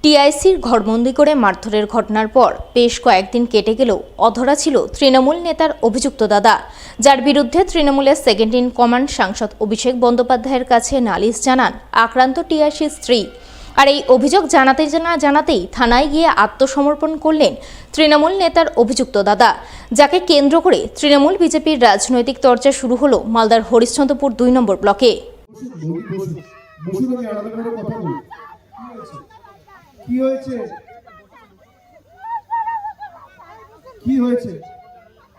টিআইসির ঘরবন্দি করে মারধরের ঘটনার পর বেশ কয়েকদিন কেটে গেলেও অধরা ছিল তৃণমূল নেতার অভিযুক্ত দাদা, যার বিরুদ্ধে তৃণমূলের সেকেন্ড ইন কমান্ড সাংসদ অভিষেক বন্দ্যোপাধ্যায়ের কাছে নালিশ জানান আক্রান্ত টিআইসির স্ত্রী। আর এই অভিযোগ জানাতেই থানায় গিয়ে আত্মসমর্পণ করলেন তৃণমূল নেতার অভিযুক্ত দাদা, যাকে কেন্দ্র করে তৃণমূল বিজেপির রাজনৈতিক চর্চা শুরু হলো মালদার হরিশ্চন্দ্রপুর 2 নম্বর ব্লকে। কি হয়েছে? কি হয়েছে?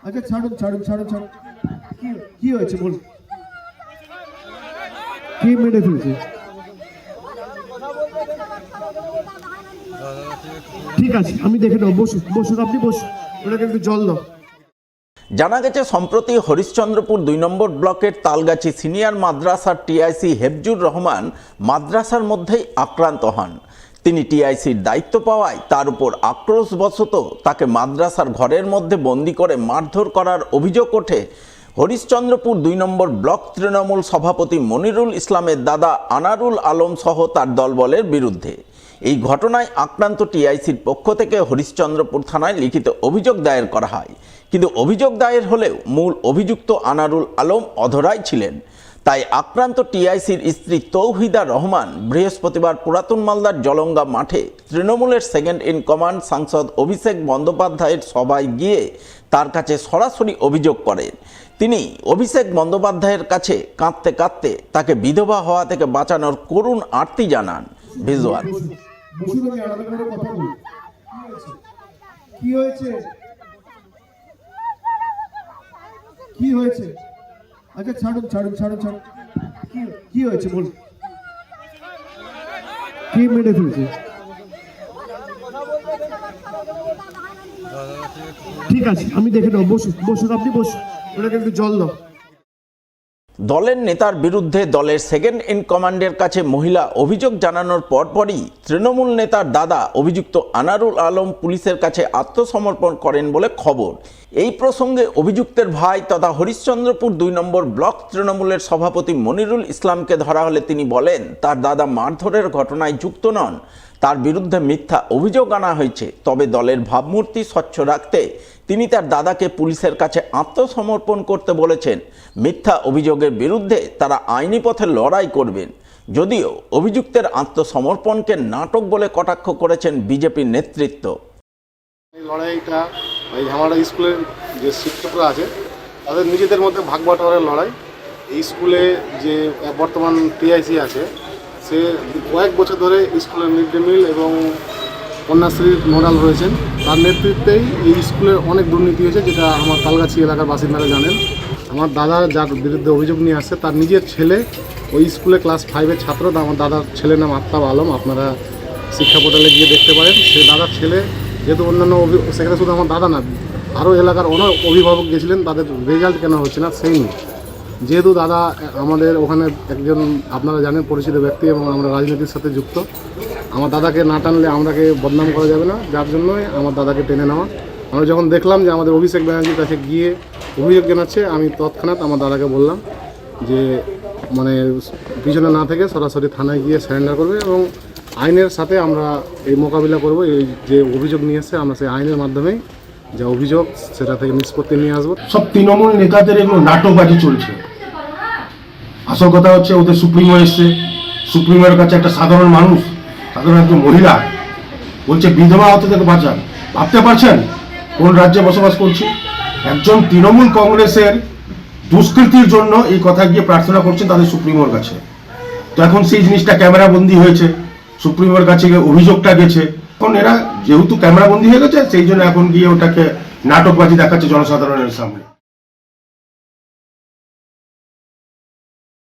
আচ্ছা ছাড়ুন। কি হয়েছে বল? কি মেরে ফেলছে? ঠিক আছে, আমি দেখে নেব। বসুন আপনি বসুন, ওনাকে একটু জল দাও। জানা গেছে সম্প্রতি হরিশ্চন্দ্রপুর 2 নম্বর ব্লকের তালগাছি সিনিয়র মাদ্রাসার টিআইসি হেফজুর রহমান মাদ্রাসার মধ্যেই আক্রান্ত হন। তিনি টিআইসির দায়িত্ব পাওয়ায় তার উপর আক্রোশবশত তাকে মাদ্রাসার ঘরের মধ্যে বন্দি করে মারধর করার অভিযোগ ওঠে হরিশ্চন্দ্রপুর 2 নম্বর ব্লক তৃণমূল সভাপতি মনিরুল ইসলামের দাদা আনারুল আলম সহ তার দলবলের বিরুদ্ধে। এই ঘটনায় আক্রান্ত টিআইসির পক্ষ থেকে হরিশ্চন্দ্রপুর থানায় লিখিত অভিযোগ দায়ের করা হয়, কিন্তু অভিযোগ দায়ের হলেও মূল অভিযুক্ত আনারুল আলম অধরাই ছিলেন। তাই আক্রান্ত টিআইসির স্ত্রী তৌহিদা রহমান বৃহস্পতিবার পুরাতন মালদার জলঙ্গা মাঠে তৃণমূলের সেকেন্ড ইন কমান্ড সাংসদ অভিষেক বন্দ্যোপাধ্যায়ের সভায় গিয়ে তার কাছে সরাসরি অভিযোগ করেন। তিনি অভিষেক বন্দ্যোপাধ্যায়ের কাছে কাঁদতে কাঁদতে তাকে বিধবা হওয়া থেকে বাঁচানোর করুণ আর্তি জানান। ভিজুয়াল। কি হয়েছে? কি হয়েছে? আচ্ছা ছাড়ুন। কি হয়েছে বল? কি মেরে ফেলছে? ঠিক আছে, আমি দেখে নেব। বসুন আপনি বসুন, ওনাকে একটু জল দাও। দলের নেতার বিরুদ্ধে দলের সেকেন্ড ইন কমান্ডের কাছে মহিলা অভিযোগ জানানোর পরপরই তৃণমূল নেতার দাদা অভিযুক্ত আনারুল আলম পুলিশের কাছে আত্মসমর্পণ করেন বলে খবর। এই প্রসঙ্গে অভিযুক্তের ভাই তথা হরিশ্চন্দ্রপুর 2 নম্বর ব্লক তৃণমূলের সভাপতি মনিরুল ইসলামকে ধরা হলে তিনি বলেন তার দাদা মারধরের ঘটনায় যুক্ত নন, তার বিরুদ্ধে মিথ্যা অভিযোগ আনা হয়েছে। তবে দলের ভাবমূর্তি স্বচ্ছ রাখতে তিনি তার দাদাকে পুলিশের কাছে আত্মসমর্পণ করতে বলেছেন। মিথ্যা অভিযোগের বিরুদ্ধে তারা আইনি পথে লড়াই করবেন। যদিও অভিযুক্তের আত্মসমর্পণকে নাটক বলে কটাক্ষ করেছেন বিজেপির নেতৃত্ব। এই লড়াইটা আমার স্কুলের যে শিক্ষকরা আছে তাদের নিজেদের মধ্যে ভাগ বাটোয়ারের লড়াই। এই স্কুলে যে বর্তমান টিআইসি আছে সে কয়েক বছর ধরে স্কুলের মিড ডে মিল এবং কন্যাশ্রীর নোডাল রয়েছেন, তার নেতৃত্বেই এই স্কুলের অনেক দুর্নীতি হয়েছে, যেটা আমার তালগাছি এলাকার বাসিন্দারা জানেন। আমার দাদা যার বিরুদ্ধে অভিযোগ নিয়ে আসছে তার নিজের ছেলে ওই স্কুলে ক্লাস 5-এর ছাত্র। আমার দাদার ছেলের নাম আফতাব আলম, আপনারা শিক্ষা পোর্টালে গিয়ে দেখতে পারেন। সেই দাদার ছেলে যেহেতু অন্যান্য সেখানে শুধু আমার দাদা না আরও এলাকার অনেক অভিভাবক গেছিলেন, তাদের রেজাল্ট কেন হচ্ছে না সেই নিয়ে। যেহেতু দাদা আমাদের ওখানে একজন আপনারা জানেন পরিচিত ব্যক্তি এবং আমরা রাজনীতির সাথে যুক্ত, আমার দাদাকে না টানলে আমরাকে বদনাম করা যাবে না, যার জন্যই আমার দাদাকে টেনে নেওয়া। আমরা যখন দেখলাম যে আমাদের অভিষেক ব্যানার্জির কাছে গিয়ে অভিযোগ জানাচ্ছে, আমি তৎক্ষণাৎ আমার দাদাকে বললাম যে পিছনে না থেকে সরাসরি থানায় গিয়ে সারেন্ডার করবে এবং আইনের সাথে আমরা এই মোকাবিলা করব। এই যে অভিযোগ নিয়ে এসছে আমরা সেই আইনের মাধ্যমেই যা অভিযোগ সেটা থেকে নিষ্পত্তি নিয়ে আসবো। সব তৃণমূল নেতাদের এগুলো নাটকবাজি চলছে। আসল কথা হচ্ছে ওদের সুপ্রিমো এসছে, সুপ্রিমোর কাছে একটা সাধারণ মানুষ, সাধারণ একজন মহিলা বলছে বিধবা হতে থেকে বাঁচান। ভাবতে পারছেন কোন রাজ্যে বসবাস করছি? একজন তৃণমূল কংগ্রেসের দুষ্কৃতির জন্য এই কথা গিয়ে প্রার্থনা করছেন তাদের সুপ্রিমোর কাছে। তো এখন সেই জিনিসটা ক্যামেরাবন্দি হয়েছে, সুপ্রিমোর কাছে অভিযোগটা গেছে। এখন এরা যেহেতু ক্যামেরাবন্দি হয়ে গেছে সেই জন্য এখন গিয়ে ওটাকে নাটকবাজি দেখাচ্ছে জনসাধারণের সামনে।